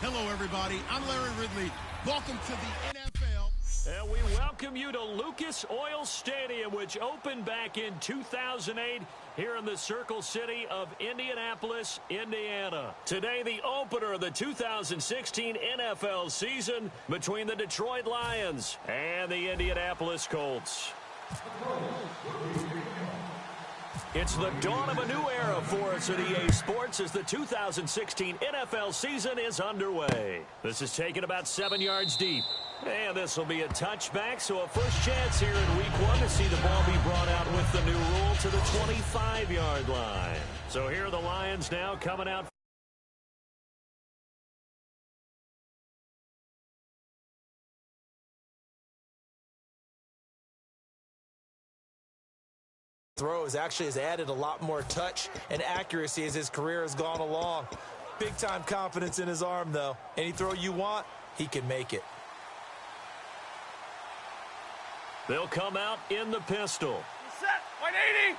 Hello, everybody. I'm Larry Ridley. Welcome to the NFL. And we welcome you to Lucas Oil Stadium, which opened back in 2008 here in the Circle City of Indianapolis, Indiana. Today, the opener of the 2016 NFL season between the Detroit Lions and the Indianapolis Colts. It's the dawn of a new era for us at EA Sports as the 2016 NFL season is underway. This is taken about 7 yards deep. And this will be a touchback, so a first chance here in week one to see the ball be brought out with the new rule to the 25-yard line. So here are the Lions now coming out. Throws actually has added a lot more touch and accuracy as his career has gone along. Big time confidence in his arm, though. Any throw you want, he can make it. They'll come out in the pistol. Set, 180.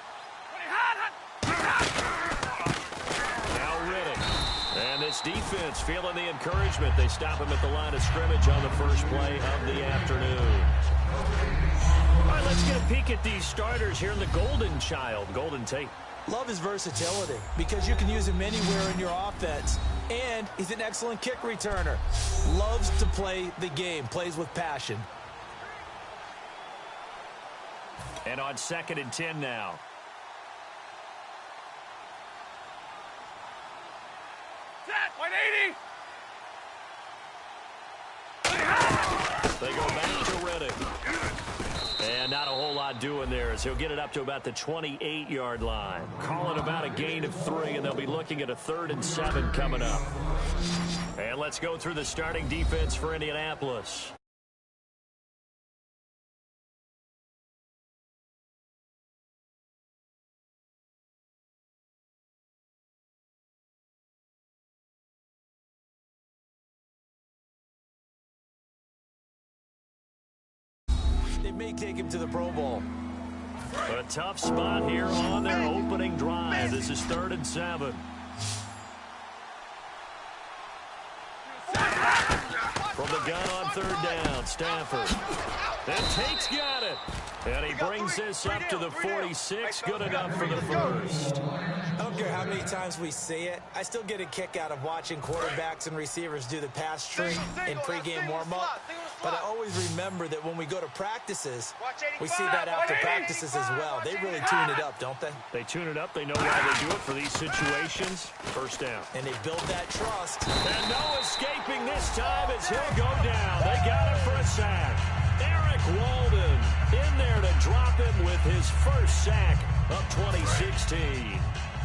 Now Riddick. And this defense feeling the encouragement. They stop him at the line of scrimmage on the first play of the afternoon. All right, let's get a peek at these starters here in the Golden Child, Golden Tate. Love his versatility because you can use him anywhere in your offense. And he's an excellent kick returner. Loves to play the game, plays with passion. And on 2nd and 10 now. Set, 180. They go back to Riddick. And not a whole lot doing there as he'll get it up to about the 28-yard line. Calling about a gain of 3, and they'll be looking at a 3rd and 7 coming up. And let's go through the starting defense for Indianapolis. They may take him to the Pro Bowl. A tough spot here on their opening drive. This is 3rd and 7. From the gun on 3rd down, Stafford. And Tate's got it. And he brings this up to the 46. Good enough for the first. I don't care how many times we see it. I still get a kick out of watching quarterbacks and receivers do the pass tree in pregame warm-up. But I always remember that when we go to practices, we see that after practices as well. They really tune it up, don't they? They tune it up. They know why they do it for these situations. First down. And they build that trust. And no escaping this time as he'll go down. They got him for a sack. Eric Walden in there to drop him with his first sack of 2016.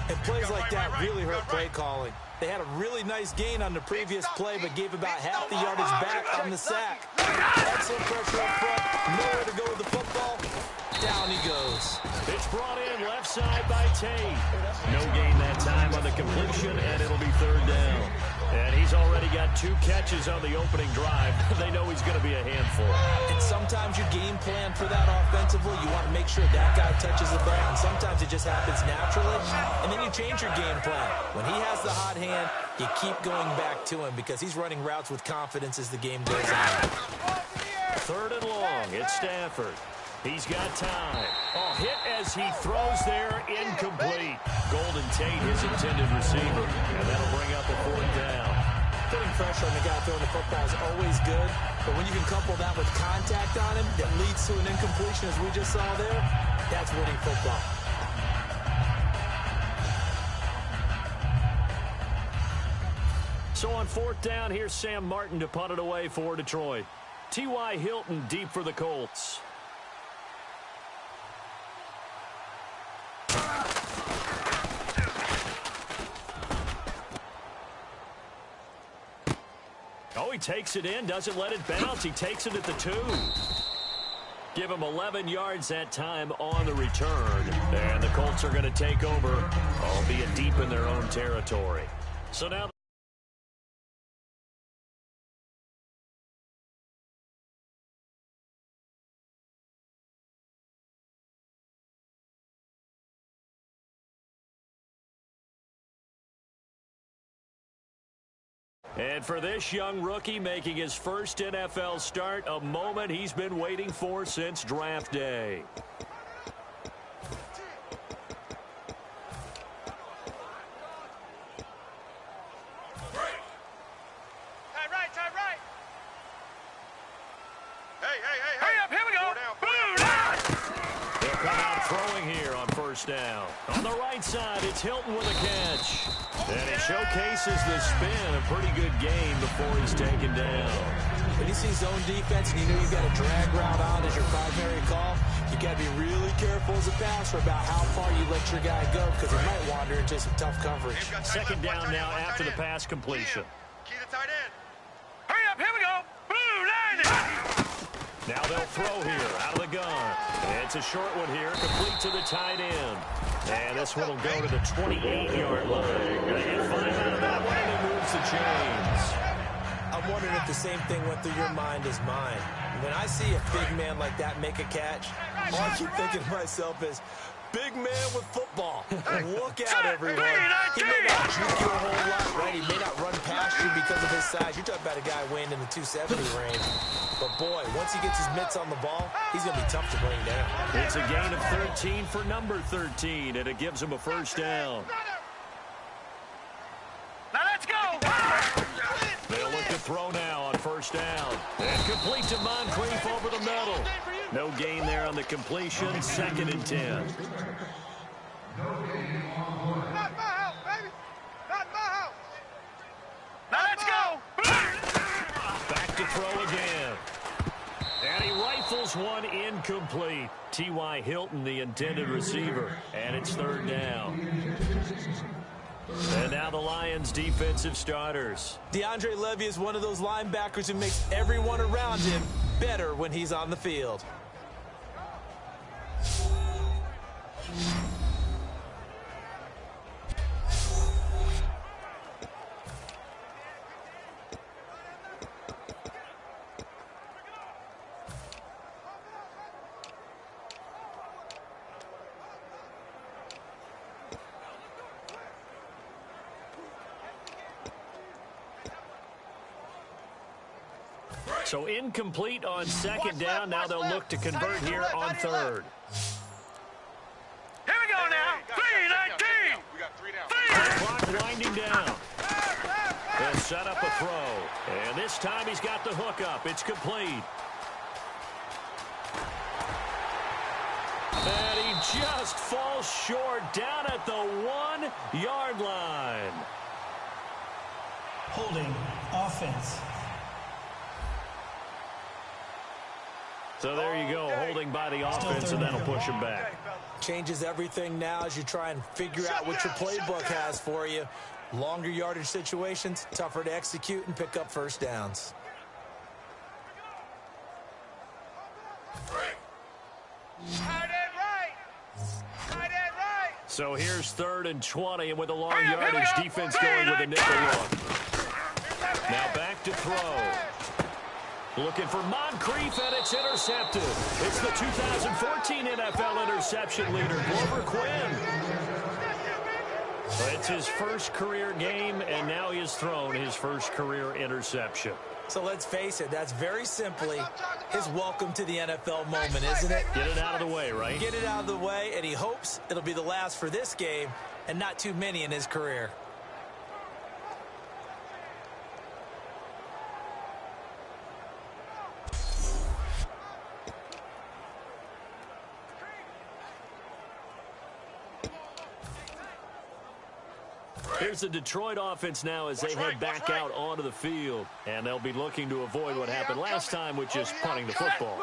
And plays like that really hurt play calling. They had a really nice gain on the previous play, but gave about half the yardage back on the sack. Excellent pressure up front. Nowhere to go with the football. Down he goes. It's brought in left side by Tate. No gain that time on the completion, and it'll be 3rd down. And he's already got 2 catches on the opening drive. They know he's going to be a handful. And sometimes you game plan for that offensively. You want to make sure that guy touches the ball. And sometimes it just happens naturally. And then you change your game plan. When he has the hot hand, you keep going back to him because he's running routes with confidence as the game goes on. 3rd and long. It's Stafford. He's got time. Oh, hit as he throws there, incomplete. Golden Tate, his intended receiver, and that'll bring up a 4th down. Putting pressure on the guy throwing the football is always good, but when you can couple that with contact on him that leads to an incompletion, as we just saw there, that's winning football. So on 4th down, here's Sam Martin to punt it away for Detroit. T.Y. Hilton deep for the Colts. Oh, he takes it in, doesn't let it bounce. He takes it at the 2. Give him 11 yards that time on the return. And the Colts are going to take over, albeit deep in their own territory. So now And for this young rookie making his first NFL start, a moment he's been waiting for since draft day. Down. On the right side, it's Hilton with a catch. And he showcases the spin. A pretty good game before he's taken down. When you see zone defense and you know you've got a drag route on as your primary call, you got to be really careful as a passer about how far you let your guy go because he might wander into some tough coverage. Second down now after the pass completion. Key to tight end. Hurry up, here we go. Blue 90. Now they'll throw here out of the gun. It's a short one here, complete to the tight end. And this one will go to the 28-yard line. Gonna get 5 out of that one, and he moves the chains. I'm wondering if the same thing went through your mind as mine. When I see a big man like that make a catch, all I keep thinking to myself is, big man with football. Look out, everyone. He may not juke you a whole lot, right? He may not run past you because of his size. You're talking about a guy weighing in the 270 range. But, boy, once he gets his mitts on the ball, he's going to be tough to bring down. It's a gain of 13 for number 13, and it gives him a first down. Now let's go. They'll look to throw now on first down. And complete to Moncrief over the middle. No gain there on the completion. 2nd and 10. Not my house, baby. Not my house. Now let's go. Back to throw again. And he rifles one incomplete. T.Y. Hilton, the intended receiver. And it's 3rd down. And now the Lions' defensive starters. DeAndre Levy is one of those linebackers who makes everyone around him better when he's on the field. So incomplete on 2nd down. Now they'll look to convert here on 3rd. Here we go now. 3-19. We got 3 down. Clock winding down. They'll set up a throw. And this time he's got the hook up. It's complete. And he just falls short down at the 1-yard line. Holding offense. So there you go, holding by the offense, and that'll push him back. Changes everything now as you try and figure out what your playbook has for you. Longer yardage situations, tougher to execute and pick up first downs. So here's 3rd and 20, and with a long yardage, defense going with a nickel look. Now back to throw. Looking for Moncrief, and it's intercepted. It's the 2014 NFL interception leader, Glover Quinn. It's his first career game, and now he has thrown his first career interception. So let's face it, that's very simply his welcome to the NFL moment, isn't it? Get it out of the way, right? Get it out of the way, and he hopes it'll be the last for this game and not too many in his career. Here's the Detroit offense now as they head back out onto the field. And they'll be looking to avoid what happened last time with just punting the football.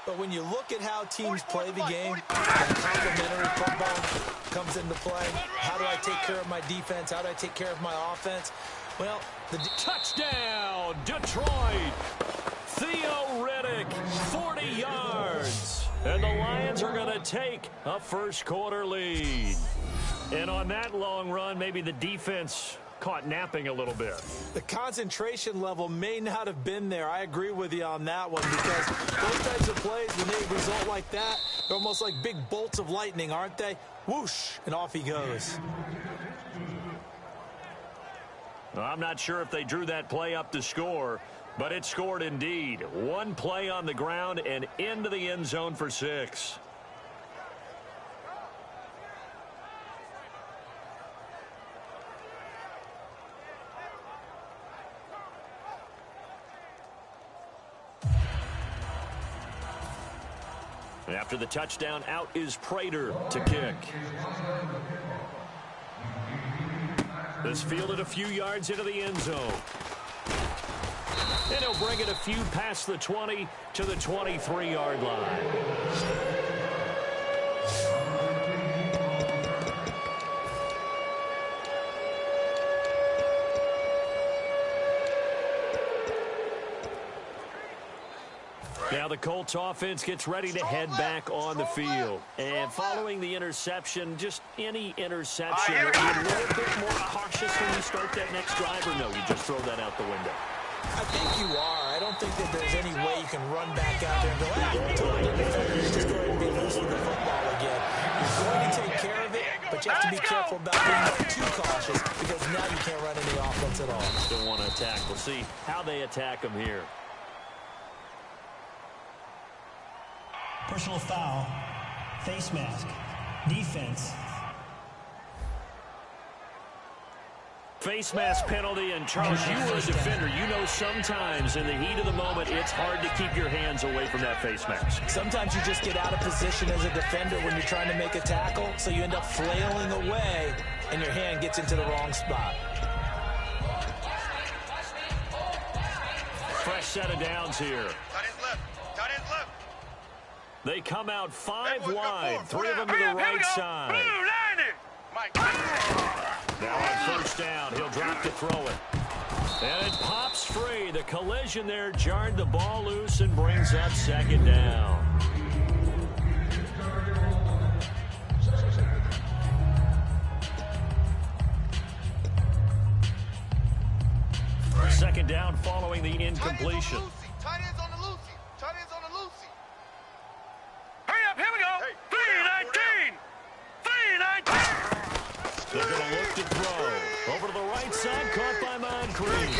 But when you look at how teams play the game, complementary football comes into play. How do I take care of my defense? How do I take care of my offense? Well, the touchdown, Detroit. Theo Riddick, 40 yards. And the Lions are going to take a first-quarter lead. And on that long run, maybe the defense caught napping a little bit. The concentration level may not have been there. I agree with you on that one because those types of plays, when they result like that, they're almost like big bolts of lightning, aren't they? Whoosh, and off he goes. I'm not sure if they drew that play up to score, but it scored indeed. One play on the ground and into the end zone for 6. After the touchdown, out is Prater to kick. This fielded a few yards into the end zone. And he'll bring it a few past the 20 to the 23-yard line. Now the Colts offense gets ready to head back on the field. And following the interception, just any interception, are you a little bit more cautious when you start that next drive, or no, you just throw that out the window? I think you are. I don't think that there's any way you can run back out there and go, totally the defender is just going to be loose with the football again. You're going to take care of it, but you have to be careful about being too cautious because now you can't run any offense at all. Still want to attack. We'll see how they attack him here. Personal foul, face mask, defense. Face mask penalty, and Charles, you were a defender. You know sometimes in the heat of the moment, it's hard to keep your hands away from that face mask. Sometimes you just get out of position as a defender when you're trying to make a tackle, so you end up flailing away, and your hand gets into the wrong spot. Fresh set of downs here. Tight ends left. They come out 5 wide, 3 of them to the right side. Now on first down, he'll drop to throw it. And it pops free. The collision there jarred the ball loose and brings up second down. Second down following the incompletion. Tight ends on the loosey. Tight ends on the loosey. Hurry up, here we go. 319. 319. They're going to look to throw. Over to the right side, caught by Moncrief.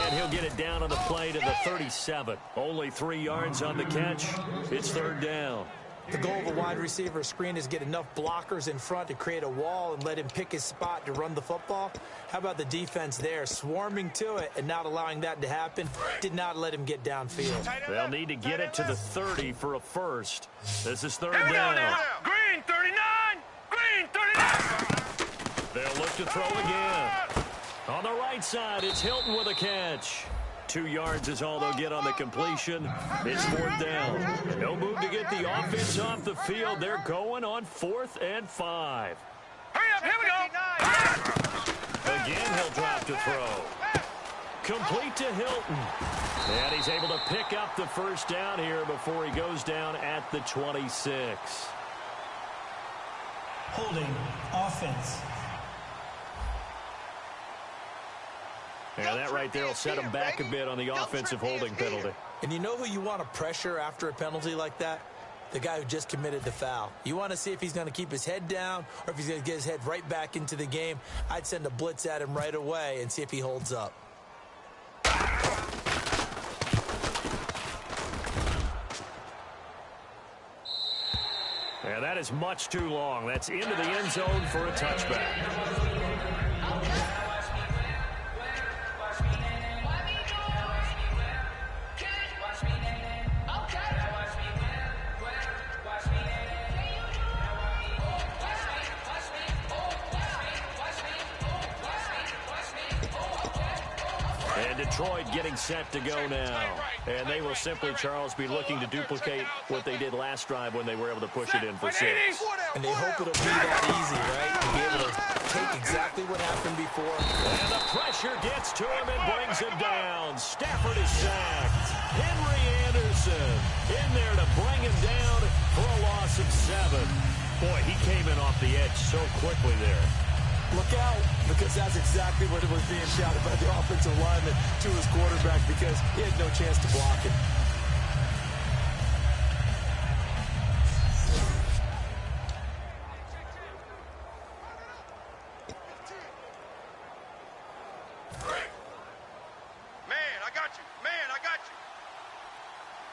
And he'll get it down on the play to the 37. Only 3 yards on the catch. It's third down. The goal of a wide receiver screen is get enough blockers in front to create a wall and let him pick his spot to run the football. How about the defense there, swarming to it and not allowing that to happen? Did not let him get downfield. They'll need to get it to the 30 for a first. This is third Here we go down. now. Green 39. Green 39. They'll look to throw again. On the right side, it's Hilton with a catch. 2 yards is all they'll get on the completion. It's fourth down. No move to get the offense off the field. They're going on 4th and 5. Hurry up, here we go. Again, he'll drop to throw. Complete to Hilton. And he's able to pick up the first down here before he goes down at the 26. Holding, offense. And that right there will set him back a bit on the offensive holding penalty. And you know who you want to pressure after a penalty like that? The guy who just committed the foul. You want to see if he's going to keep his head down or if he's going to get his head right back into the game. I'd send a blitz at him right away and see if he holds up. And that is much too long. That's into the end zone for a touchback. And Detroit getting set to go now. And they will simply, Charles, be looking to duplicate what they did last drive when they were able to push it in for 6. And they hope it'll be that easy, right? To be able to take exactly what happened before. And the pressure gets to him and brings him down. Stafford is sacked. Henry Anderson in there to bring him down for a loss of 7. Boy, he came in off the edge so quickly there. Look out, because that's exactly what it was being shouted by the offensive lineman to his quarterback because he had no chance to block it.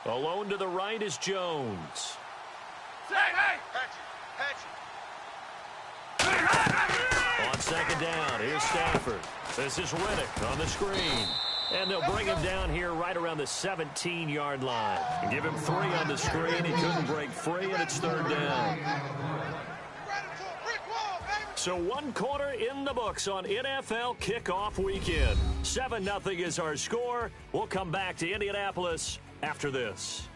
Alone to the right is Jones. Hey! On second down, here's Stafford. This is Riddick on the screen. And they'll bring him down here right around the 17-yard line. And give him 3 on the screen. He couldn't break free, and it's third down. So 1 quarter in the books on NFL kickoff weekend. 7-0 is our score. We'll come back to Indianapolis after this.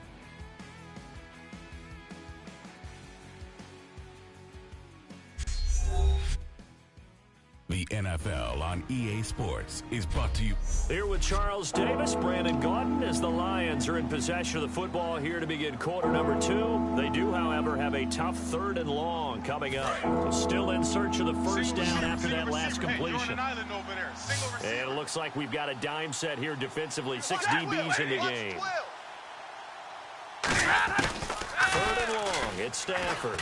The NFL on EA Sports is brought to you. Here with Charles Davis, Brandon Gaudin, as the Lions are in possession of the football here to begin quarter number 2. They do, however, have a tough 3rd and long coming up. So still in search of the first down after that last completion. And it looks like we've got a dime set here defensively. 6 DBs in the game. 3rd and long. It's Stafford.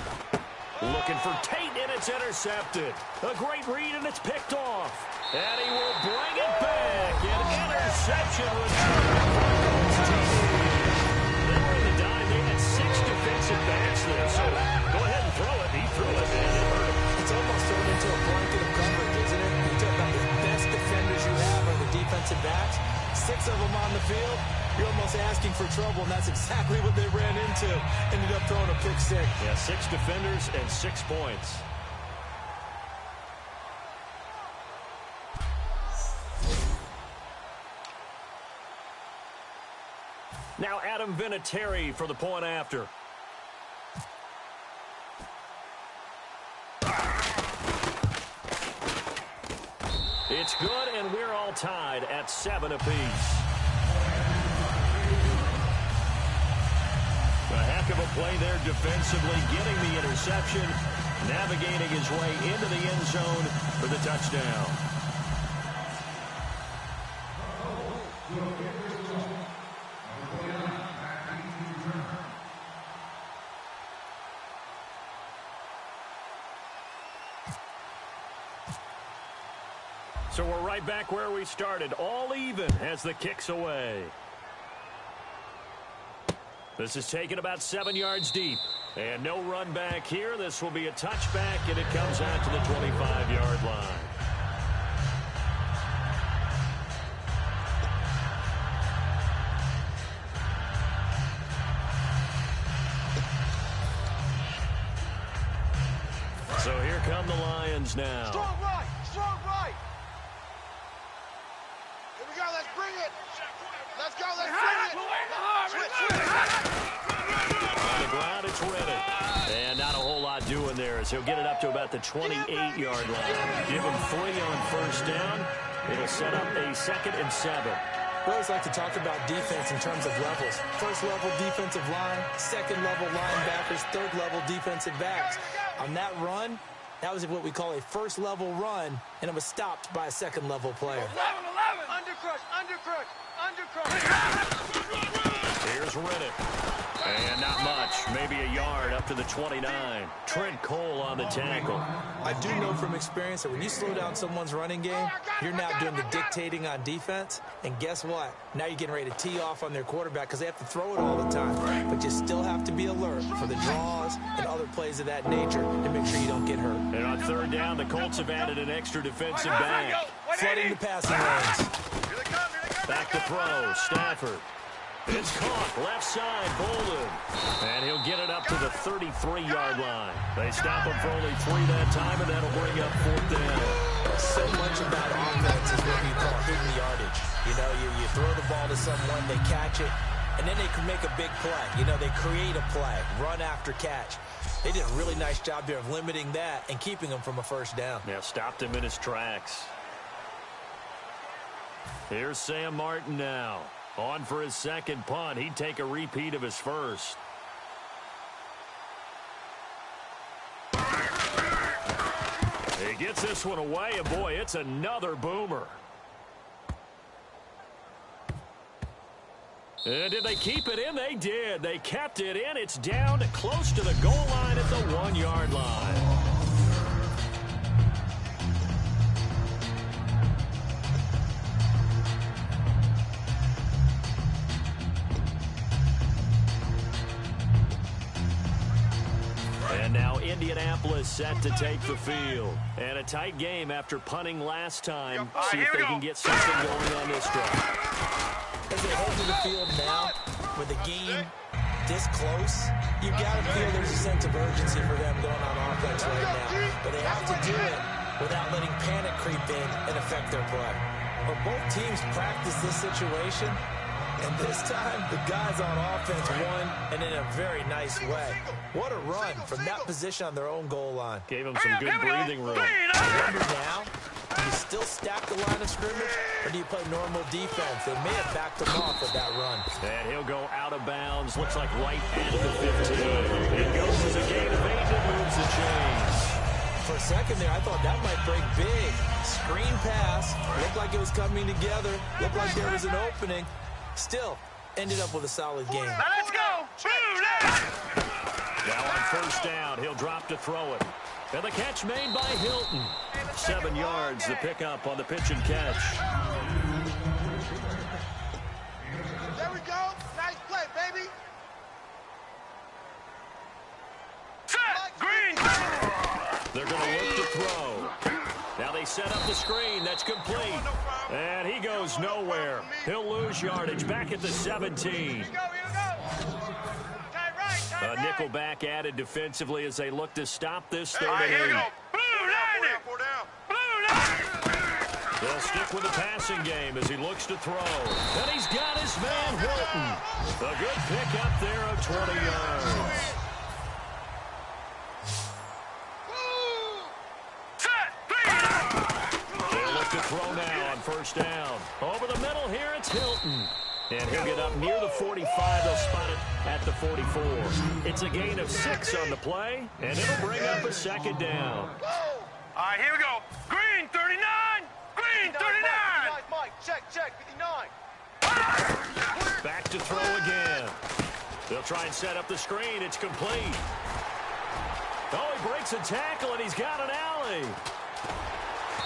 Looking for Tate, and it's intercepted. A great read, and it's picked off. And he will bring it back. An interception return. They were in the dime. They had 6 defensive backs there. So go ahead and throw it. He threw it, and it hurt him. It's almost turned into a blanket of coverage, isn't it? You talk about the best defenders you have are the defensive backs. 6 of them on the field. You're almost asking for trouble, and that's exactly what they ran into. Ended up throwing a pick 6. Yeah, 6 defenders and 6 points. Now Adam Vinatieri for the point after. It's good, and we're all tied at 7 apiece. A heck of a play there defensively, getting the interception, navigating his way into the end zone for the touchdown. So we're right back where we started, all even as the kick's away. This is taken about 7 yards deep. And no run back here. This will be a touchback, and it comes out to the 25-yard line. So here come the Lions now. Strong right, strong right. Here we go, let's bring it. Let's go, let's bring it. On the ground, it's Riddick. And not a whole lot doing there as he'll get it up to about the 28-yard line. Give him 3 on first down. It'll set up a 2nd and 7. We always like to talk about defense in terms of levels. First level defensive line, second level linebackers, third level defensive backs. On that run, that was what we call a first level run, and it was stopped by a second level player. 11, undercrush. Here's Riddick. And not much, maybe a yard up to the 29. Trent Cole on the tackle. I do know from experience that when you slow down someone's running game, you're now doing the dictating on defense. And guess what? Now you're getting ready to tee off on their quarterback because they have to throw it all the time. But you still have to be alert for the draws and other plays of that nature to make sure you don't get hurt. And on third down, the Colts have added an extra defensive back. Flooding the passing lanes. Back to throw, Stafford. It's caught, left side, Bolden. And he'll get it up to the 33-yard line. They stop him for only 3 that time, and that'll bring up 4th down. So much about offense is what we call hidden yardage. You know, you throw the ball to someone, they catch it, and then they can make a big play. You know, they create a play, run after catch. They did a really nice job there of limiting that and keeping him from a first down. Yeah, stopped him in his tracks. Here's Sam Martin now. On for his second punt. He'd take a repeat of his first. He gets this one away, and boy, it's another boomer. And did they keep it in? They did. They kept it in. It's down to close to the goal line at the 1-yard line. And now Indianapolis set to take the field. And a tight game after punting last time. See if they can get something going on this drive. As they head to the field now, with the game this close, you got to feel there's a sense of urgency for them going on offense right now. But they have to do it without letting panic creep in and affect their play. But both teams practice this situation, and this time the guys on offense won, and in a very nice way. What a run from that position on their own goal line. Gave them some good breathing room. I wonder now, do you still stack the line of scrimmage, or do you play normal defense? They may have backed them off with that run. And he'll go out of bounds. Looks like right at the 15. It goes as a gain of 8 and moves the chains. For a second there, I thought that might break big. Screen pass. Looked like it was coming together. Looked like there was an opening. Still, ended up with a solid game. Now let's go. Now on first down, he'll drop to throw it. And the catch made by Hilton. 7 yards, the pickup on the pitch and catch. There we go. Nice play, baby. Set. Green. They're going to look to throw. Now they set up the screen. That's complete. And he goes nowhere. He'll lose yardage back at the 17. Here we go. A nickelback added defensively as they look to stop this 3rd All right, and here we 8. go. Blue line. Blue line. They'll stick with the passing game as he looks to throw. And he's got his man Hilton. A good pick up there of 20 yards. They'll look to throw now on first down. Over the middle here, it's Hilton. And he'll get up near the 45. They'll spot it at the 44. It's a gain of 6 on the play, and it'll bring up a 2nd down. All right, here we go. Green 39. Green 39. Mike, check, 59. Back to throw again. They'll try and set up the screen. It's complete. Oh, he breaks a tackle, and he's got an alley.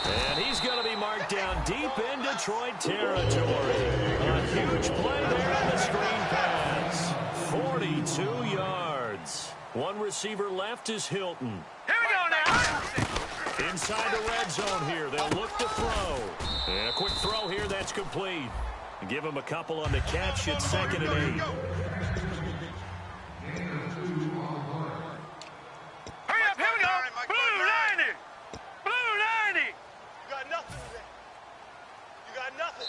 And he's going to be marked down deep in Detroit territory. A huge play there on the screen pass. 42 yards. One receiver left is Hilton. Here we go now. Inside the red zone here. They'll look to throw. And a quick throw here. That's complete. Give him a couple on the catch. It's 2nd and 8. Hurry up, here we go. Blue 90. Blue 90. You got nothing today. You got nothing.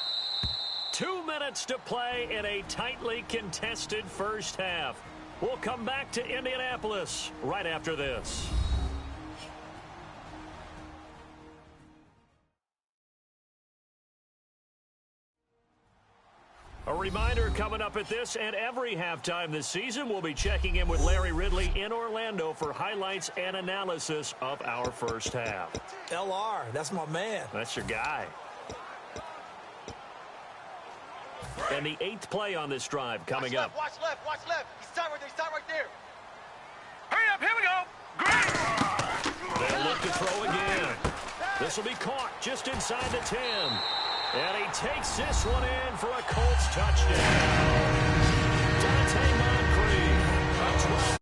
2 minutes to play in a tightly contested first half. We'll come back to Indianapolis right after this. A reminder coming up at this and every halftime this season, we'll be checking in with Larry Ridley in Orlando for highlights and analysis of our first half. LR, that's my man. That's your guy. And the 8th play on this drive coming up. Watch left. He's tight right there. Hurry up, here we go. Green. They'll look to throw again. This will be caught just inside the 10. And he takes this one in for a Colts touchdown. Dante Moncrief, a 12.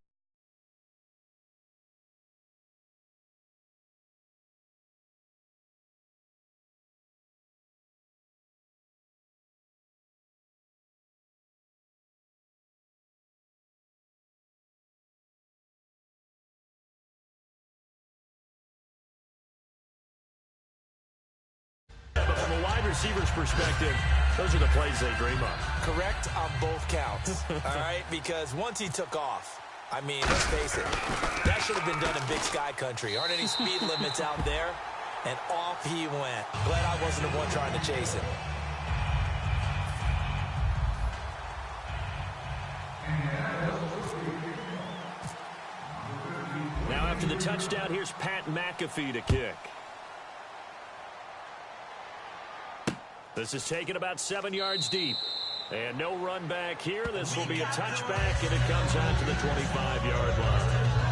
But from a wide receiver's perspective, those are the plays they dream of. Correct on both counts, all right? Because once he took off, I mean, let's face it, that should have been done in Big Sky Country. Aren't any speed limits out there? And off he went. Glad I wasn't the one trying to chase him. Now after the touchdown, here's Pat McAfee to kick. This is taken about 7 yards deep. And no run back here. This will be a touchback, and it comes out to the 25-yard line.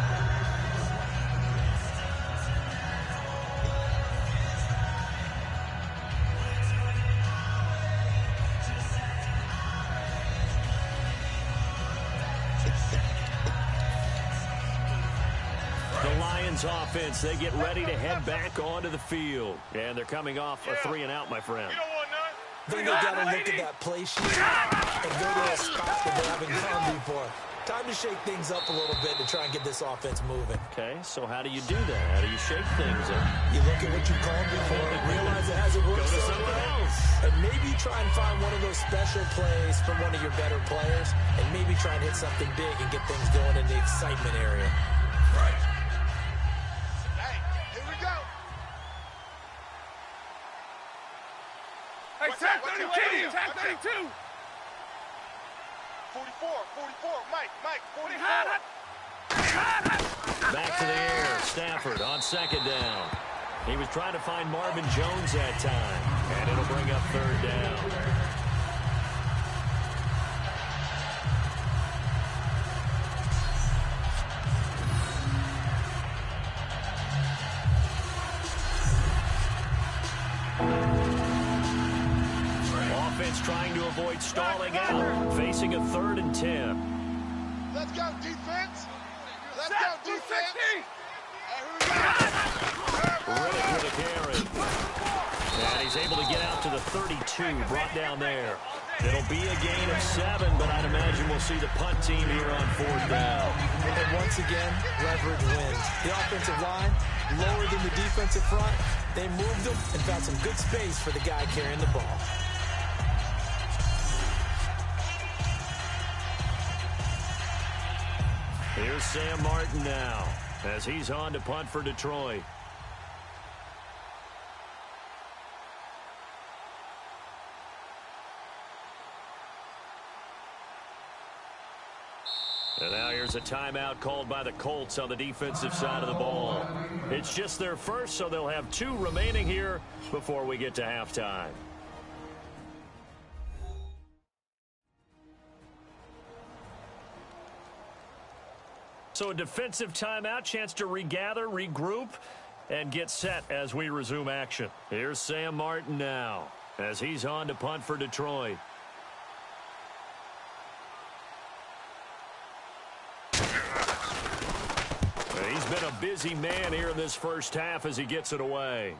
Lions offense. They get ready to head back onto the field. And they're coming off a 3-and-out, my friend. You don't want none? Then they got to look at that play sheet and go to a spot that they haven't gone before. Time to shake things up a little bit to try and get this offense moving. Okay, so how do you do that? How do you shake things up? You look at what you called before, realize it hasn't worked Go to so somewhere well, else. and maybe try and find one of those special plays from one of your better players, and maybe try and hit something big and get things going in the excitement area. Right. Hey, here we go. Hey, tag 32, tag 32. 44, Mike, 44. Back to the air. Stafford on second down. He was trying to find Marvin Jones that time, and it'll bring up third down. Offense trying to avoid stalling out, facing a 3rd and 10. Let's go, defense. Let's go, defense. Riddick with a carry. And he's able to get out to the 32, brought down there. It'll be a gain of 7, but I'd imagine we'll see the punt team here on 4th down. And once again, leverage wins. The offensive line, lower than the defensive front. They moved them and found some good space for the guy carrying the ball. Here's Sam Martin now, as he's on to punt for Detroit. And now here's a timeout called by the Colts on the defensive side of the ball. It's just their first, so they'll have 2 remaining here before we get to halftime. So a defensive timeout, chance to regather, regroup, and get set as we resume action. Here's Sam Martin now, as he's on to punt for Detroit. He's been a busy man here in this first half as he gets it away.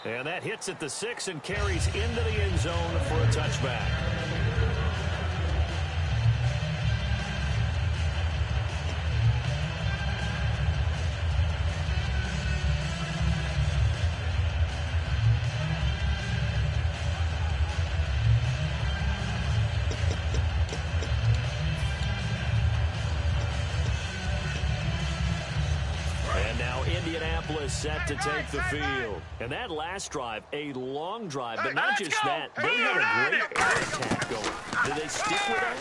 And that hits at the 6 and carries into the end zone for a touchback. Set to take the field. And that last drive, a long drive, but not just that, they had a great air attack going. Did they stick with that?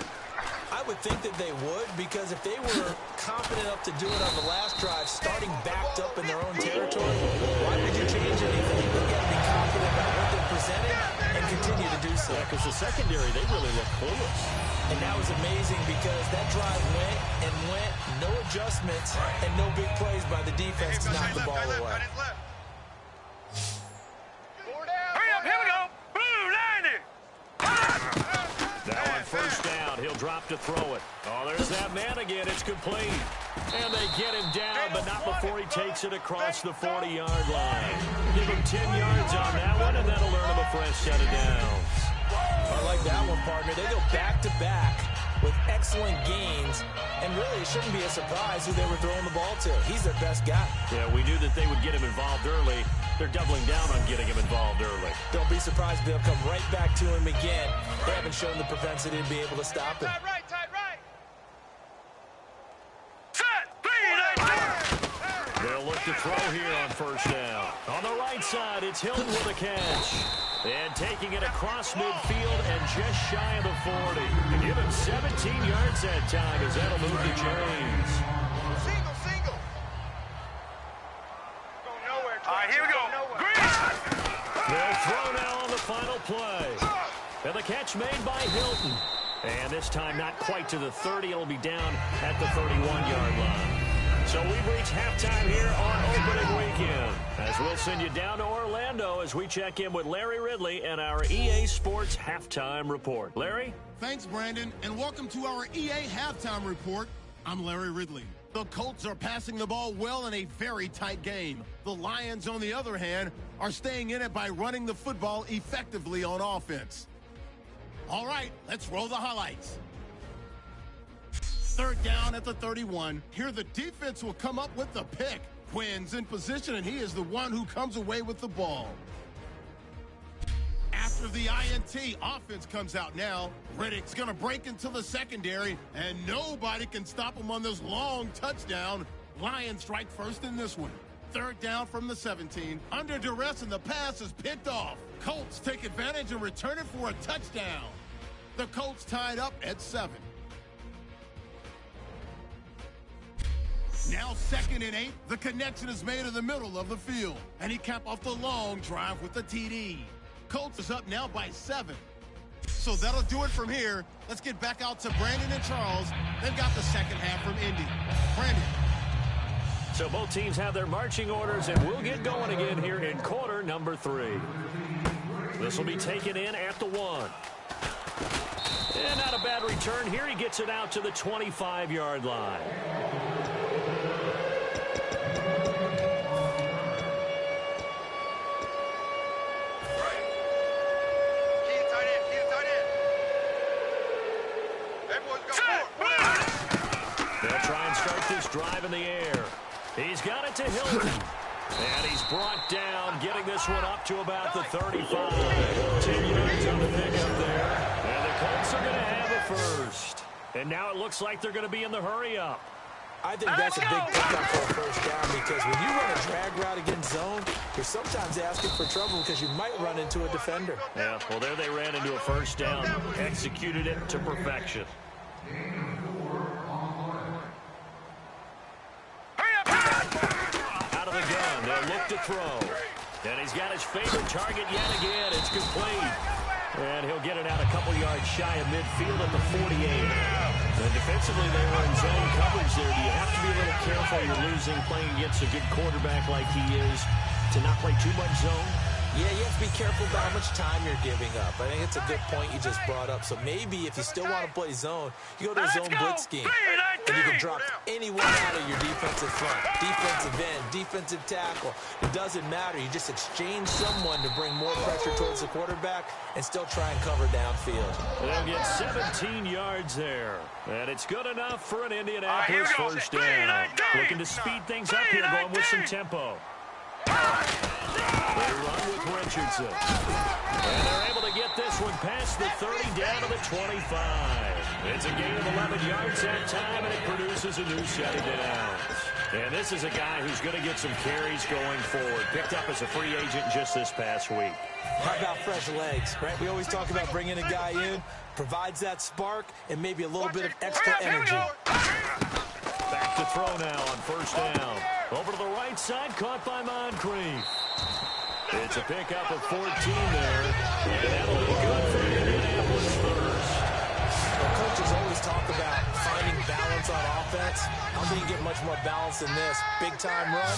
I would think that they would, because if they were confident enough to do it on the last drive, starting backed up in their own territory, why would you change anything? They've got to be confident about what they're presenting and continue to do so. Yeah, because the secondary, they really look clueless. And that was amazing because that drive went and went, no adjustments, and no big plays by the defense to knock the ball away. Hurry up, here we go. Blue line. Now on first down, he'll drop to throw it. Oh, there's that man again. It's complete. And they get him down, but not before he takes it across the 40-yard line. Give him 10 yards on that one, and that'll earn him a fresh set of downs. I like that one, partner. They go back-to-back with excellent gains, and really it shouldn't be a surprise who they were throwing the ball to. He's their best guy. Yeah, we knew that they would get him involved early. They're doubling down on getting him involved early. Don't be surprised if they'll come right back to him again. They haven't shown the propensity to be able to stop him. Tight right. They'll look to throw here on first down. On the right side, it's Hilton with a catch. And taking it across midfield and just shy of the 40. Give him 17 yards that time as that'll move to James. Single. Go nowhere. All right, here we go. Green. They'll throw now on the final play. And the catch made by Hilton. And this time not quite to the 30. It'll be down at the 31-yard line. So we've reached halftime here on opening weekend, as we'll send you down to Orlando as we check in with Larry Ridley and our EA Sports Halftime Report. Larry? Thanks, Brandon, and welcome to our EA Halftime Report. I'm Larry Ridley. The Colts are passing the ball well in a very tight game. The Lions, on the other hand, are staying in it by running the football effectively on offense. All right, let's roll the highlights. Third down at the 31. Here the defense will come up with the pick. Quinn's in position, and he is the one who comes away with the ball. After the INT, offense comes out now. Riddick's going to break into the secondary, and nobody can stop him on this long touchdown. Lions strike first in this one. Third down from the 17. Under duress, and the pass is picked off. Colts take advantage and return it for a touchdown. The Colts tied up at 7. Now 2nd and 8. The connection is made in the middle of the field, and he capped off the long drive with the TD. Colts is up now by 7. So that'll do it from here. Let's get back out to Brandon and Charles. They've got the second half from Indy. Brandon. So both teams have their marching orders, and we'll get going again here in quarter number 3. This will be taken in at the 1. And not a bad return here. He gets it out to the 25-yard line. They'll try and start this drive in the air. He's got it to Hilton. And he's brought down, getting this one up to about the 35. 10 yards on the pickup there. And the Colts are going to have a first. And now it looks like they're going to be in the hurry-up. I think that's a big pickup for a first down, because when you run a drag route against zone, you're sometimes asking for trouble because you might run into a defender. Yeah, well, there they ran into a first down, executed it to perfection. Out of the gun, they'll look to throw. And he's got his favorite target yet again. It's complete. And he'll get it out a couple yards shy of midfield at the 48. And defensively, they were in zone coverage there. Do you have to be a little careful? You're losing, playing against a good quarterback like he is, to not play too much zone? Yeah, you have to be careful about how much time you're giving up. I think it's a good point you just brought up. So maybe if you still want to play zone, you go to a zone blitz scheme. And you can drop anyone out of your defensive front, defensive end, defensive tackle. It doesn't matter. You just exchange someone to bring more pressure towards the quarterback and still try and cover downfield. They'll get 17 yards there. And it's good enough for an Indianapolis first down. Looking to speed things up here, going with some tempo. They run with Richardson. And they're able to get this one past the 30 down to the 25. It's a gain of 11 yards that time, and it produces a new set of downs. And this is a guy who's going to get some carries going forward. Picked up as a free agent just this past week. How about fresh legs, right? We always talk about bringing a guy in, provides that spark, and maybe a little bit of extra energy. Back to throw now on first down. Over to the right side, caught by Moncrief. It's a pickup of 14 there. And that'll be good for Indianapolis first. Well, coaches always talk about finding balance on offense. I don't think you get much more balance than this. Big-time run,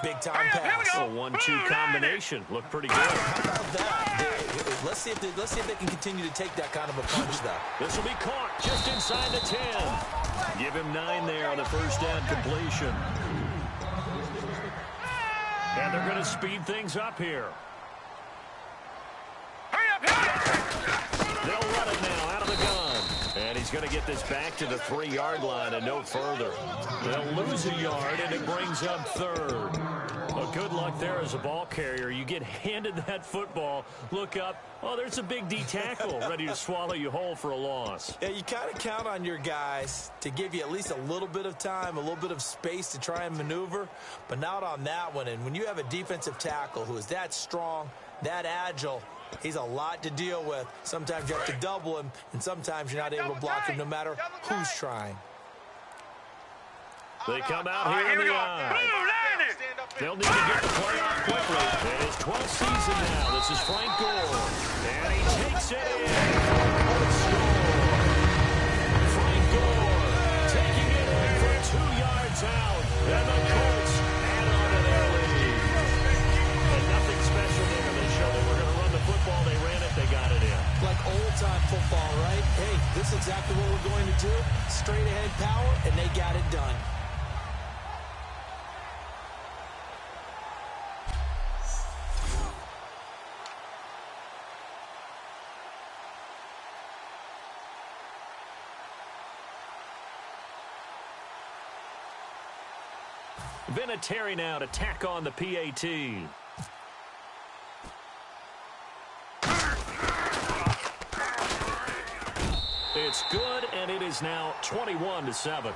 big-time pass. A 1-2 combination. Looked pretty good. How about that? Let's see if they can continue to take that kind of a punch, though. This will be caught just inside the 10. Give him 9 there on the first down completion. And they're going to speed things up here. They'll run it now out of the gun. And he's going to get this back to the 3-yard line and no further. They'll lose a yard, and it brings up third. Well, good luck there as a ball carrier. You get handed that football, look up, oh, there's a big D tackle ready to swallow you whole for a loss. Yeah, you kind of count on your guys to give you at least a little bit of time, a little bit of space to try and maneuver, but not on that one. And when you have a defensive tackle who is that strong, that agile, he's a lot to deal with. Sometimes you have to double him, and sometimes you're not able to block him no matter who's trying. They come out here in the eye. They'll need to get the play off quickly. In his 12th season now, this is Frank Gore. And he takes it in. Frank Gore taking it in for 2 yards out. And the Colts add on to their lead. And nothing special there. They showed that we're going to run the football. They ran it. They got it in. Like old-time football, right? Hey, this is exactly what we're going to do. Straight-ahead power, and they got it done. Vinatieri now to tack on the PAT. It's good, and it is now 21-7.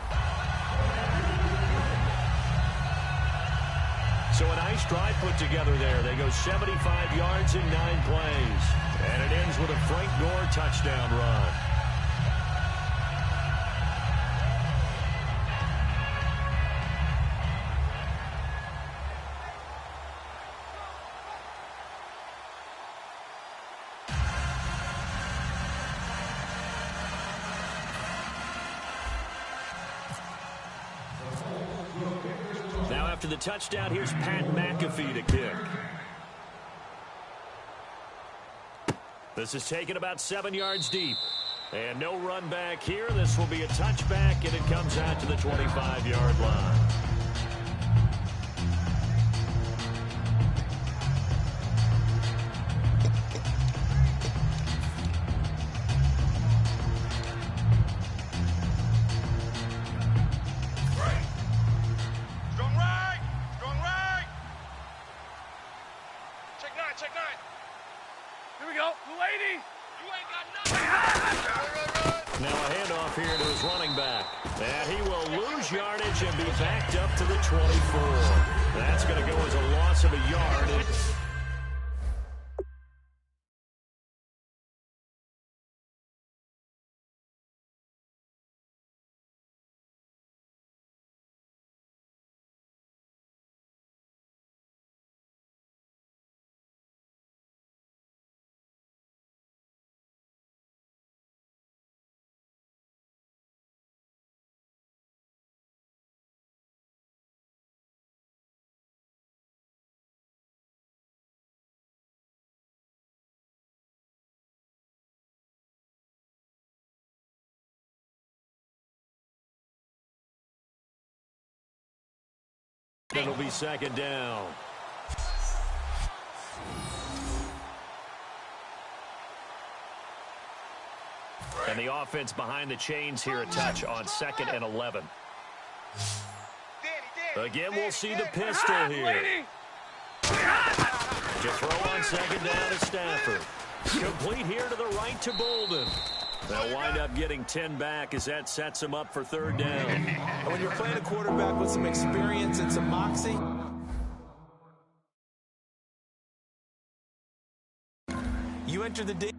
So a nice drive put together there. They go 75 yards in 9 plays. And it ends with a Frank Gore touchdown run. Now after the touchdown, here's Pat McAfee to kick. This is taken about 7 yards deep. And no run back here. This will be a touchback, and it comes out to the 25-yard line. Now a handoff here to his running back. And he will lose yardage and be backed up to the 24. That's going to go as a loss of a yard. It'll be second down. And the offense behind the chains here a touch on 2nd and 11. Again, we'll see the pistol here. To throw on second down to Stafford. Complete here to the right to Bolden. They'll wind up getting 10 back as that sets them up for third down. And when you're playing a quarterback with some experience and some moxie, you enter the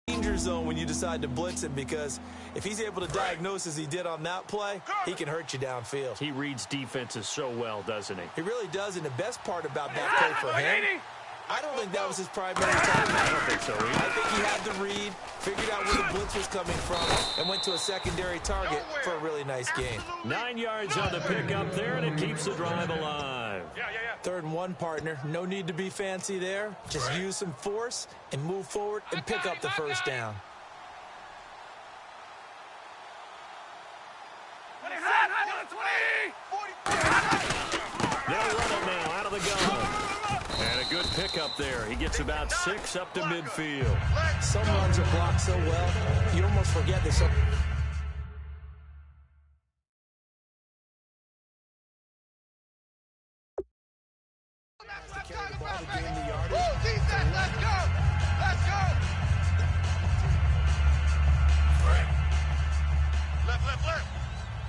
danger zone when you decide to blitz him, because if he's able to diagnose as he did on that play, he can hurt you downfield. He reads defenses so well, doesn't he? He really does, and the best part about that play for him, I don't think that was his primary target. I don't think so either. I think he had the read, figured out where the blitz was coming from, and went to a secondary target for a really nice gain. 9 yards on the pickup there, and it keeps the drive alive. 3rd and 1, partner. No need to be fancy there. Just use some force and move forward and pick up the first down. They'll run it now out of the gun. And a good pickup there. He gets about 6 up to midfield. Some runs are blocked so well, you almost forget there's some.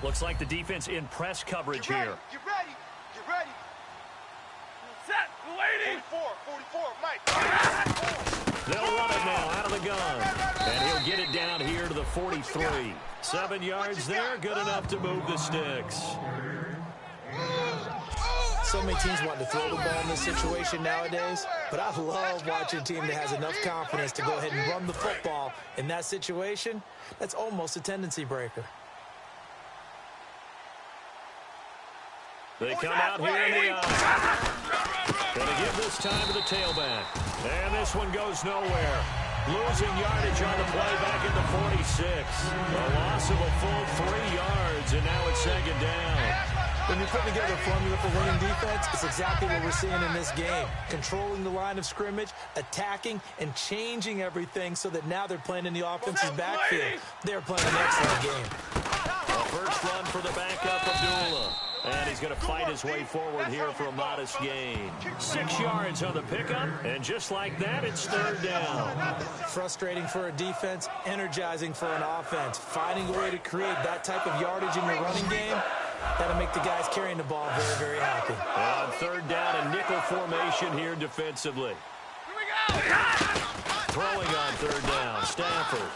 Looks like the defense in press coverage here. Get ready. Get ready. Set. Waiting. 44, Mike. They'll run it now out of the gun. And he'll get it down here to the 43. 7 yards there, good enough to move the sticks. So many teams want to throw the ball in this situation nowadays, but I love watching a team that has enough confidence to go ahead and run the football in that situation. That's almost a tendency breaker. They come out here in the eye. Going to give this time to the tailback. And this one goes nowhere. Losing yardage on the play back at the 46. A loss of a full 3 yards, and now it's second down. When you're putting together a formula for winning defense, it's exactly what we're seeing in this game. Controlling the line of scrimmage, attacking, and changing everything so that now they're playing in the offense's backfield. They're playing an excellent game. A first run for the backup, Abdullah. And he's going to fight his way forward here for a modest gain. 6 yards on the pickup, and just like that, it's third down. Frustrating for a defense, energizing for an offense. Finding a way to create that type of yardage in your running game, that'll make the guys carrying the ball very, very happy. And on third down, a nickel formation here defensively. Throwing on third down, Stafford.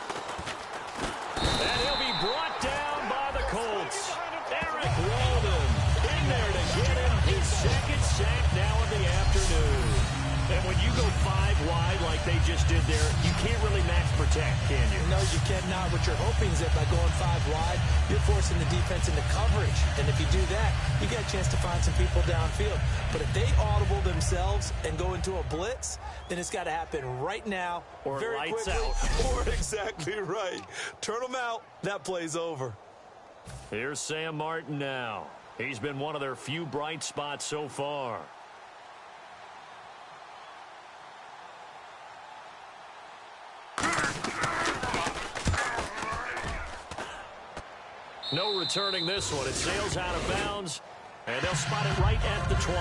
And he'll be brought down by the Colts. Eric Walden in there to get him his second sack now of the afternoon. And when you go 5 wide like they just did there, you can't really max protect, can you? No, you cannot. What you're hoping is that by going 5 wide, you're forcing the defense into coverage. And if you do that, you get a chance to find some people downfield. But if they audible themselves and go into a blitz, then it's got to happen right now, or very lights quickly, out. or exactly right. Turn them out. That play's over. Here's Sam Martin now. He's been one of their few bright spots so far. No returning this one. It sails out of bounds, and they'll spot it right at the 20.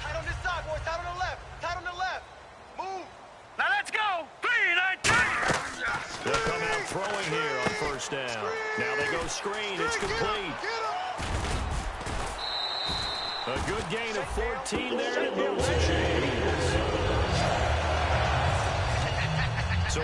Tight on this side, boys. Tight on the left. Tight on the left. Move. Now let's go. 3-19. They'll come out throwing here on first down. Now they go screen. It's complete. A good gain of 14 there, and it moves the chains. So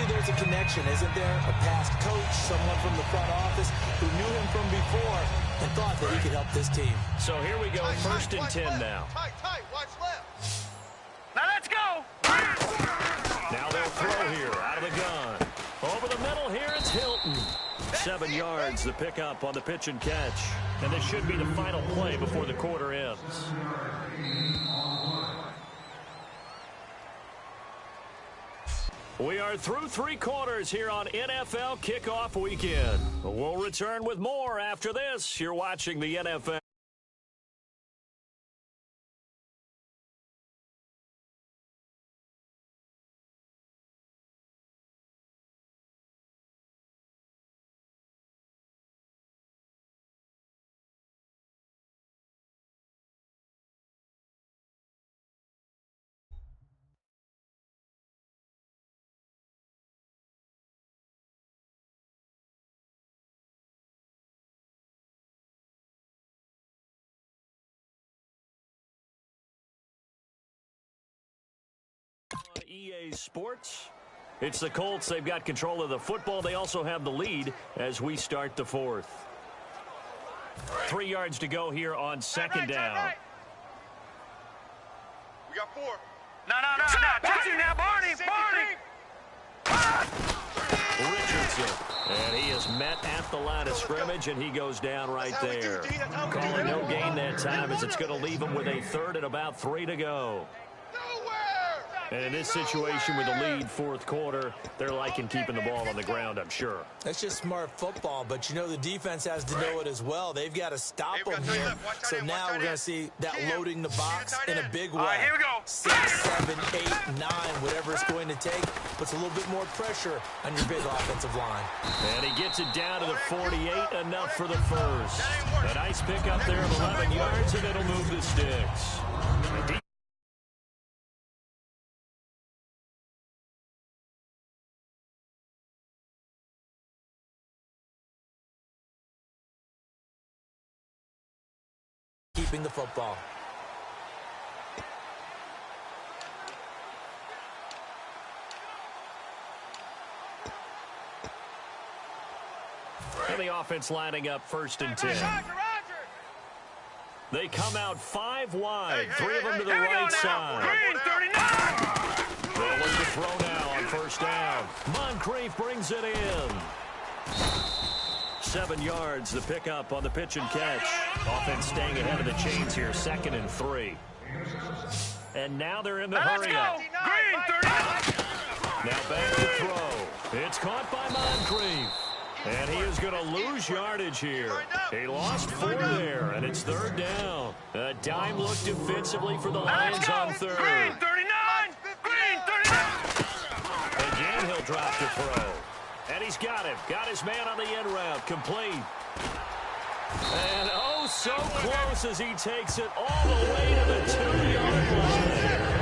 There's a connection, isn't there? A past coach, someone from the front office who knew him from before and thought that he could help this team. So here we go, first and 10 now. Tight, watch left. Now let's go. Now they'll throw here out of the gun. Over the middle here, it's Hilton. 7 yards, the pickup on the pitch and catch. And this should be the final play before the quarter ends. We are through 3 quarters here on NFL Kickoff Weekend. We'll return with more after this. You're watching the NFL. On EA Sports, it's the Colts. They've got control of the football. They also have the lead as we start the 4th. 3 yards to go here on second down. We got 4. No. Touching now, Barney. Richardson, and he is met at the line of scrimmage, and he goes down right there. Calling no gain that time as it's going to leave him with a 3rd and about 3 to go. And in this situation with the lead 4th quarter, they're liking keeping the ball on the ground, I'm sure. That's just smart football, but you know the defense has to know it as well. They've got to stop them here. So now we're going to see that loading the box in a big way. All right, here we go. 6, 7, 8, 9, whatever it's going to take, puts a little bit more pressure on your big offensive line. And he gets it down to the 48, enough for the first. A nice pickup there of 11 yards, and it'll move the sticks. Keeping the football. And the offense lining up 1st and 10. They come out 5 wide, 3 of them to the right side. Green, 39. They'll look to throw now on 1st down. Moncrief brings it in. 7 yards, the pickup on the pitch and catch. Offense staying ahead of the chains here, 2nd and 3. And now they're in the hurry-up. Green, 39. Now back to throw. It's caught by Moncrief. And he is going to lose yardage here. He lost 4 there, and it's 3rd down. A dime look defensively for the Lions on 3rd. Green, 39. Green, 39. Again, he'll drop to throw. And he's got him. Got his man on the end route. Complete. And oh, so close as he takes it all the way to the 2-yard line.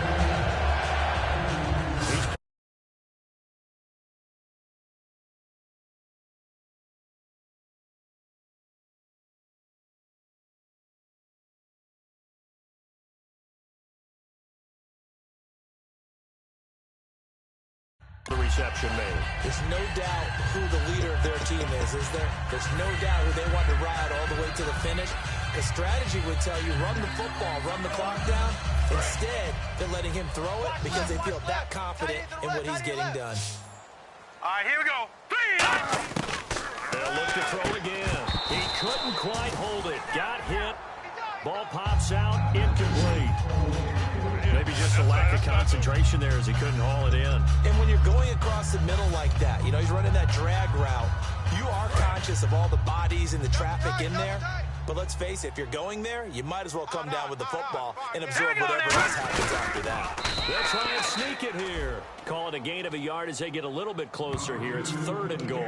The reception made. There's no doubt who the leader of their team is there? There's no doubt who they want to ride all the way to the finish. The strategy would tell you run the football, run the clock down. Instead, they're letting him throw it because they feel that confident in what he's getting done. All right, here we go. 3. They'll look to throw again. He couldn't quite hold it. Got hit. Ball pops out. Incomplete. Maybe just a lack of concentration there as he couldn't haul it in. And when you're going across the middle like that, you know, he's running that drag route, you are conscious of all the bodies and the traffic in there. But let's face it, if you're going there, you might as well come down with the football and absorb whatever else happens after that. They'll try and sneak it here. Call it a gain of a yard as they get a little bit closer here. It's 3rd and goal.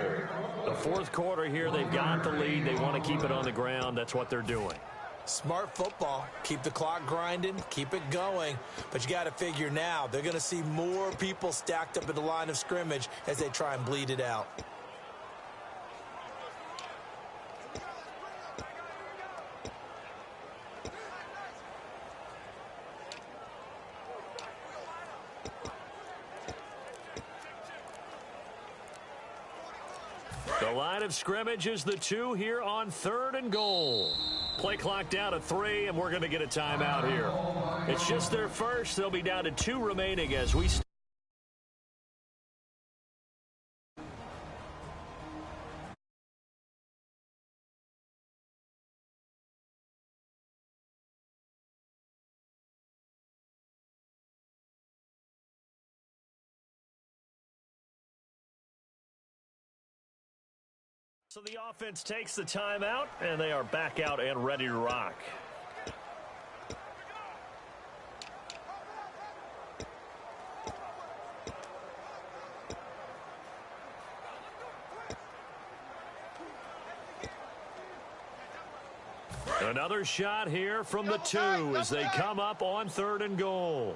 The 4th quarter here, they've got the lead. They want to keep it on the ground. That's what they're doing. Smart football. Keep the clock grinding. Keep it going. But you got to figure now, they're going to see more people stacked up at the line of scrimmage as they try and bleed it out. The line of scrimmage is the 2 here on 3rd and goal. Play clock down to 3, and we're going to get a timeout here. It's just their first. They'll be down to 2 remaining as we So the offense takes the timeout, and they are back out and ready to rock. Another shot here from the 2 as they come up on 3rd and goal.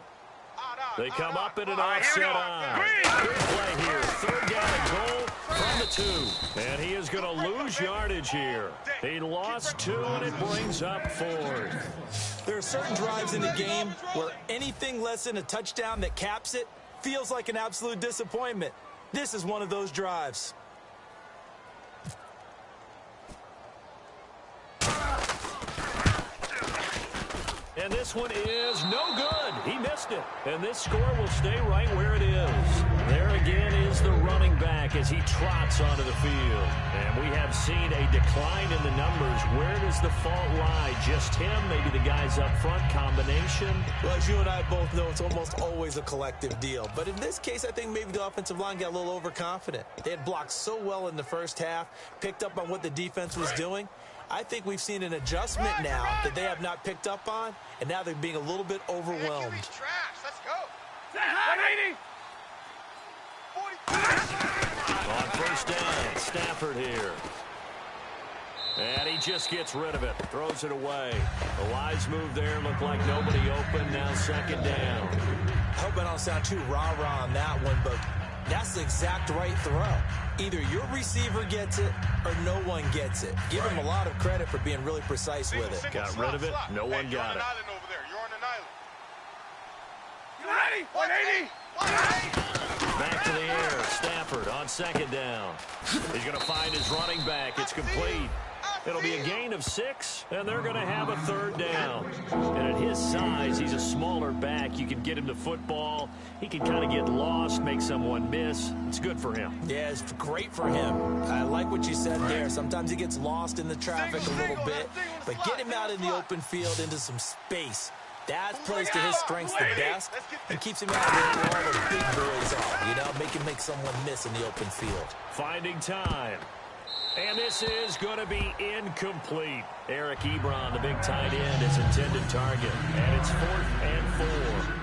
They come up in an offset eye. Good play here. 3rd down and goal from the 2. And he is going to lose yardage here. He lost 2, and it brings up 4th. There are certain drives in the game where anything less than a touchdown that caps it feels like an absolute disappointment. This is one of those drives. And this one is no good. He missed it. And this score will stay right where it is. There again is the running back as he trots onto the field. And we have seen a decline in the numbers. Where does the fault lie? Just him? Maybe the guys up front? Combination? Well, as you and I both know, it's almost always a collective deal. But in this case, I think maybe the offensive line got a little overconfident. They had blocked so well in the first half, picked up on what the defense was doing. I think we've seen an adjustment now that they have not picked up on, and now they're being a little bit overwhelmed. Let's go. On 1st down, Stafford here. And he just gets rid of it, throws it away. The wise move there, looked like nobody open, now 2nd down. I hope I don't sound too rah-rah on that one, but that's the exact right throw. Either your receiver gets it or no one gets it. Give him a lot of credit for being really precise with it. Got rid of it, no one got it. You ready? 180. Back to the air, Stafford on 2nd down. He's going to find his running back. It's complete. It'll be a gain of 6, and they're going to have a 3rd down. And at his size, he's a smaller back. You can get him to football. He can kind of get lost, make someone miss. It's good for him. Yeah, it's great for him. I like what you said there. Sometimes he gets lost in the traffic a little bit, but get him out in the open field into some space. That plays to his strengths the best and keeps him out where all the big boys are. You know, make someone miss in the open field. Finding time. And this is going to be incomplete. Eric Ebron, the big tight end, is intended target. And it's 4th and 4.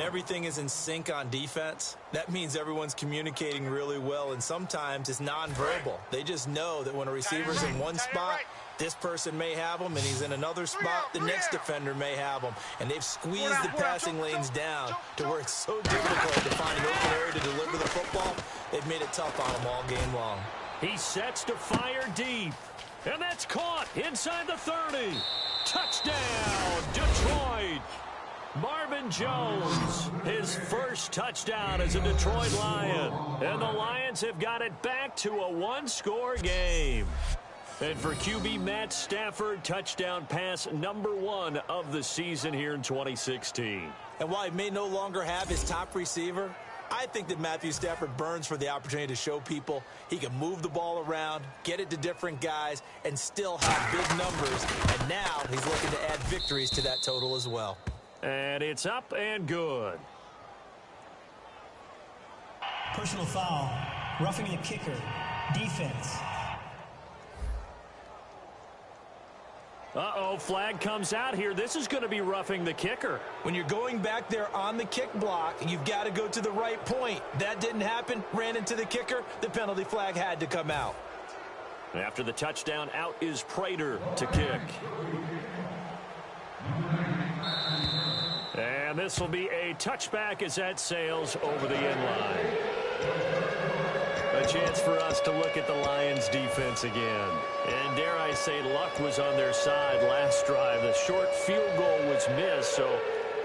When everything is in sync on defense, that means everyone's communicating really well, and sometimes it's nonverbal. They just know that when a receiver's in one spot, this person may have him, and he's in another spot, the next defender may have him. And they've squeezed the passing lanes down to where it's so difficult to find an open area to deliver the football. They've made it tough on him all game long. He sets to fire deep. And that's caught inside the 30. Touchdown, Detroit. Marvin Jones, his first touchdown as a Detroit Lion. And the Lions have got it back to a one-score game. And for QB Matt Stafford, touchdown pass number 1 of the season here in 2016. And while he may no longer have his top receiver, I think that Matthew Stafford burns for the opportunity to show people he can move the ball around, get it to different guys, and still have big numbers. And now he's looking to add victories to that total as well. And it's up and good. Personal foul. Roughing the kicker. Defense. Uh-oh, flag comes out here. This is going to be roughing the kicker. When you're going back there on the kick block, you've got to go to the right point. That didn't happen. Ran into the kicker. The penalty flag had to come out. After the touchdown, out is Prater to kick. And this will be a touchback as that sails over the end line. A chance for us to look at the Lions defense again. And dare I say, luck was on their side last drive. The short field goal was missed, so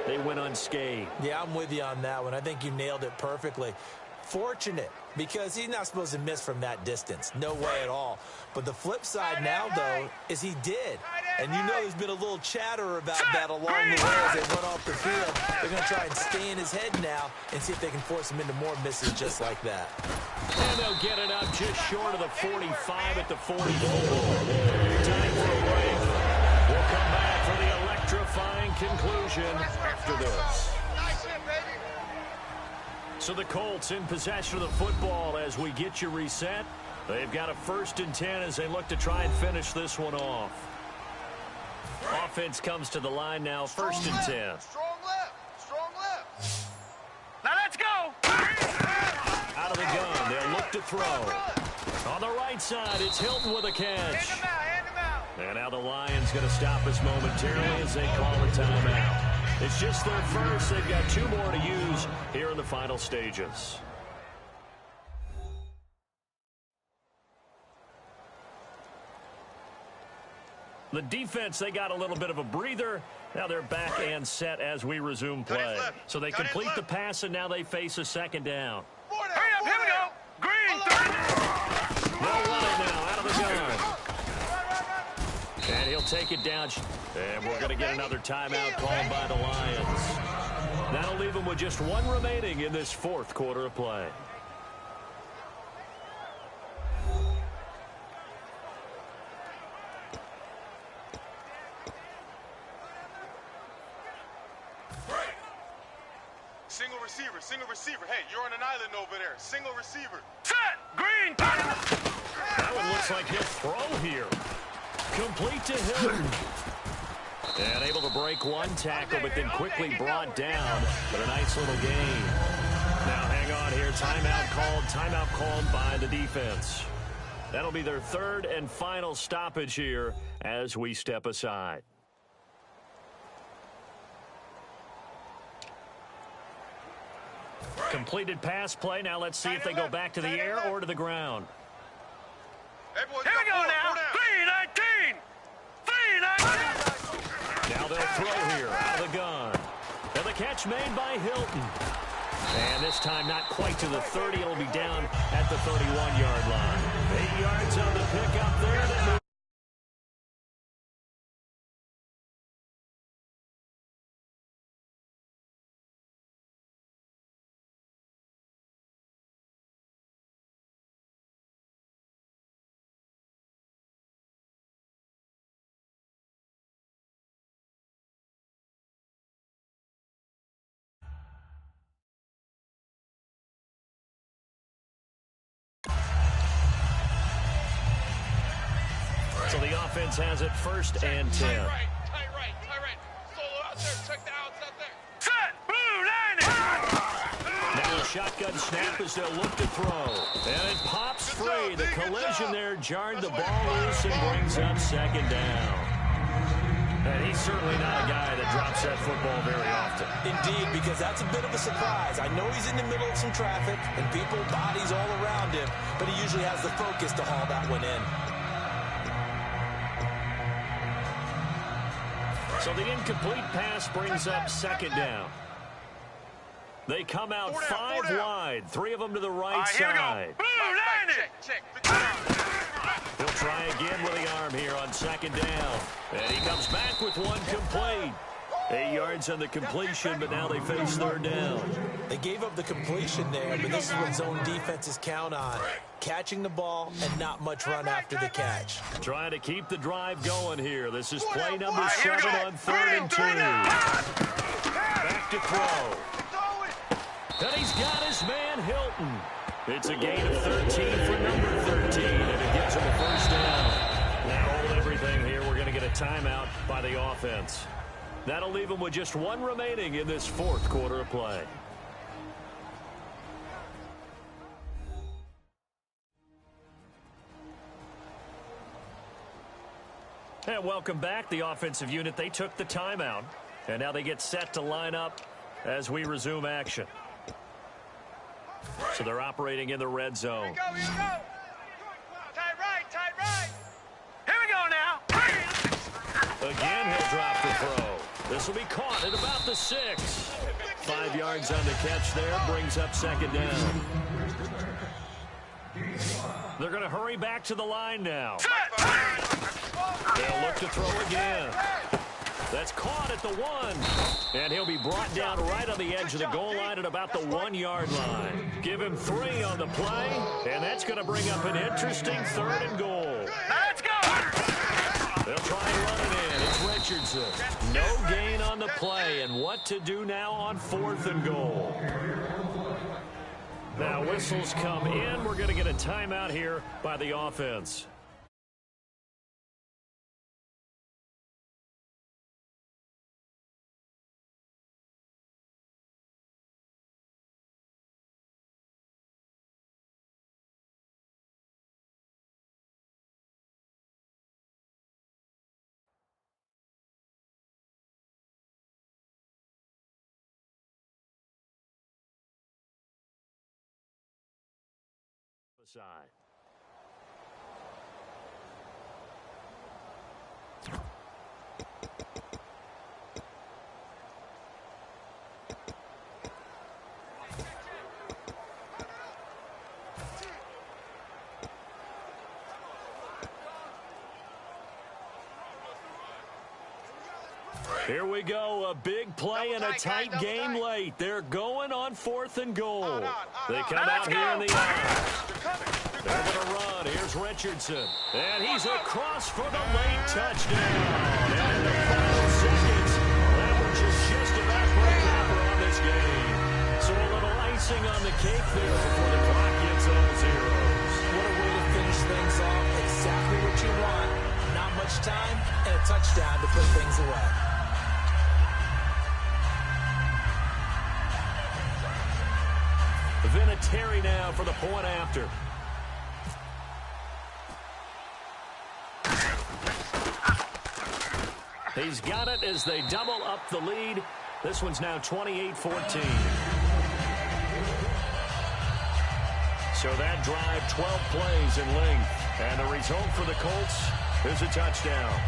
they went unscathed. Yeah, I'm with you on that one. I think you nailed it perfectly. Fortunate, because he's not supposed to miss from that distance. No way at all. But the flip side now, though, is he did. And you know there's been a little chatter about that along the way as they run off the field. They're going to try and stay in his head now and see if they can force him into more misses just like that. And they'll get it up just short of the 45 at the 44. Time for a break. We'll come back for the electrifying conclusion after this. So the Colts in possession of the football as we get you reset. They've got a 1st and 10 as they look to try and finish this one off. Offense comes to the line now, 1st and 10. Strong left. Strong left. Now let's go. Out of the gun, they'll look to throw. On the right side, it's Hilton with a catch. Hand him out. Hand him out. And now the Lions going to stop us momentarily as they call a timeout. It's just their first. They've got 2 more to use here in the final stages. The defense, they got a little bit of a breather. Now they're back and set as we resume play. So they complete the pass, and now they face a 2nd down. Hurry up, here we go. Green, 30. They'll run it now out of the gun. And he'll take it down. And we're going to get another timeout called by the Lions. That'll leave them with just 1 remaining in this 4th quarter of play. Single receiver. Hey, you're on an island over there. Single receiver. Set. Green, 30. That one looks like he'll throw here. Complete to Hilton. And able to break 1 tackle, but then quickly brought down. But a nice little gain. Now hang on here. Timeout called by the defense. That'll be their 3rd and final stoppage here as we step aside. Completed pass play. Now let's see if they go back to the air or to the ground. Here we go now. 3-19. 3-19. Now they'll throw here out of the gun. And the catch made by Hilton. And this time not quite to the 30. It'll be down at the 31-yard line. 8 yards on the pickup there. So the offense has it 1st and 10. Tie right. Solo out there. Check the outs out there. Set. Blue, 90. shotgun snap as they'll look to throw. And it pops free. The collision there jarred the ball loose and brings up second down. And he's certainly not a guy that drops that football very often. Indeed, because that's a bit of a surprise. I know he's in the middle of some traffic and people, bodies all around him, but he usually has the focus to haul that one in. So the incomplete pass brings up second down. They come out five wide, three of them to the right side. He'll try again with the arm here on second down. And he comes back with one complete. 8 yards on the completion, but now they face third down. They gave up the completion there, but this is what zone defenses count on. Catching the ball and not much run after the catch. Trying to keep the drive going here. This is play number 7 on 3rd and 2. Back to throw. And he's got his man Hilton. It's a gain of 13 for number 13, and it gives him a first down. Now hold everything here. We're going to get a timeout by the offense. That'll leave him with just one remaining in this fourth quarter of play. And welcome back. The offensive unit, they took the timeout, and now they get set to line up as we resume action. So they're operating in the red zone. Here we go. Tight right, tight right. Here we go now. Again, he'll drop the throw. This will be caught at about the 6. 5 yards on the catch there, brings up second down. They're going to hurry back to the line now. They'll look to throw again. That's caught at the 1. And he'll be brought down right on the edge of the goal line at about the 1-yard line. Give him 3 on the play, and that's going to bring up an interesting 3rd and goal. Let's go. They'll try and run it in. It's Richardson. No gain on the play, and what to do now on 4th and goal. Now whistles come in. We're going to get a timeout here by the offense. Side. Here we go, a big play and a tight game late. They're going on 4th and goal. They come out here in the aisle. They're going to run. Here's Richardson. And he's across for the late touchdown. And in the final seconds, that will just about put a capper on this game. So a little icing on the cake there before the clock gets all zeros. What a way to finish things off. Exactly what you want. Not much time and a touchdown to put things away. Vinatieri now for the point after. He's got it as they double up the lead. This one's now 28-14. So that drive, 12 plays in length. And the result for the Colts is a touchdown.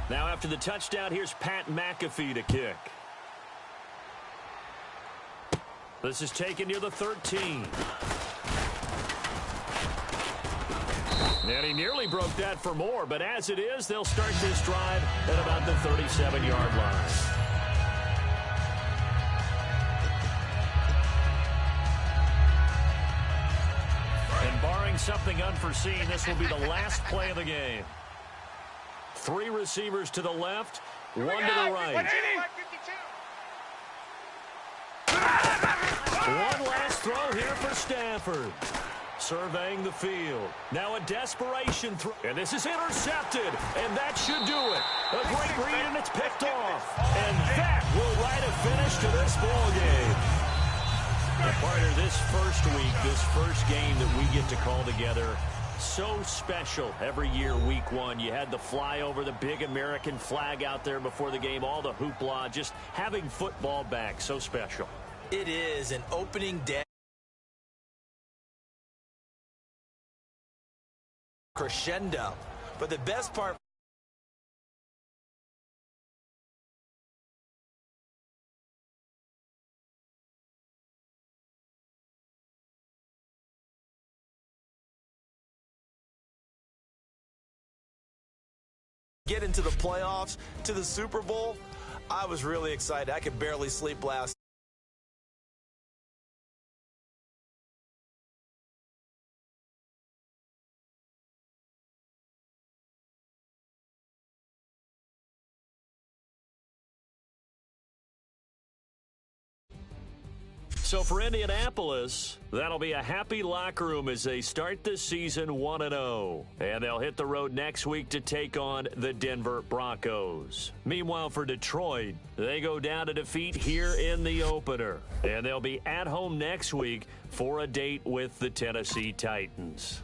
Now after the touchdown, here's Pat McAfee to kick. This is taken near the 13. And he nearly broke that for more, but as it is, they'll start this drive at about the 37-yard line. And barring something unforeseen, this will be the last play of the game. 3 receivers to the left, 1 to the right. One last throw here for Stafford. Surveying the field. Now a desperation throw. And this is intercepted. And that should do it. A great read, and it's picked off. And that will write a finish to this ball game. And partner, this first week, this first game that we get to call together, so special every year, week 1. You had the flyover, the big American flag out there before the game, all the hoopla, just having football back, so special. It is an opening day. Crescendo. But the best part, get into the playoffs, to the Super Bowl, I was really excited. I could barely sleep last. So for Indianapolis, that'll be a happy locker room as they start this season 1-0. And they'll hit the road next week to take on the Denver Broncos. Meanwhile, for Detroit, they go down to defeat here in the opener. And they'll be at home next week for a date with the Tennessee Titans.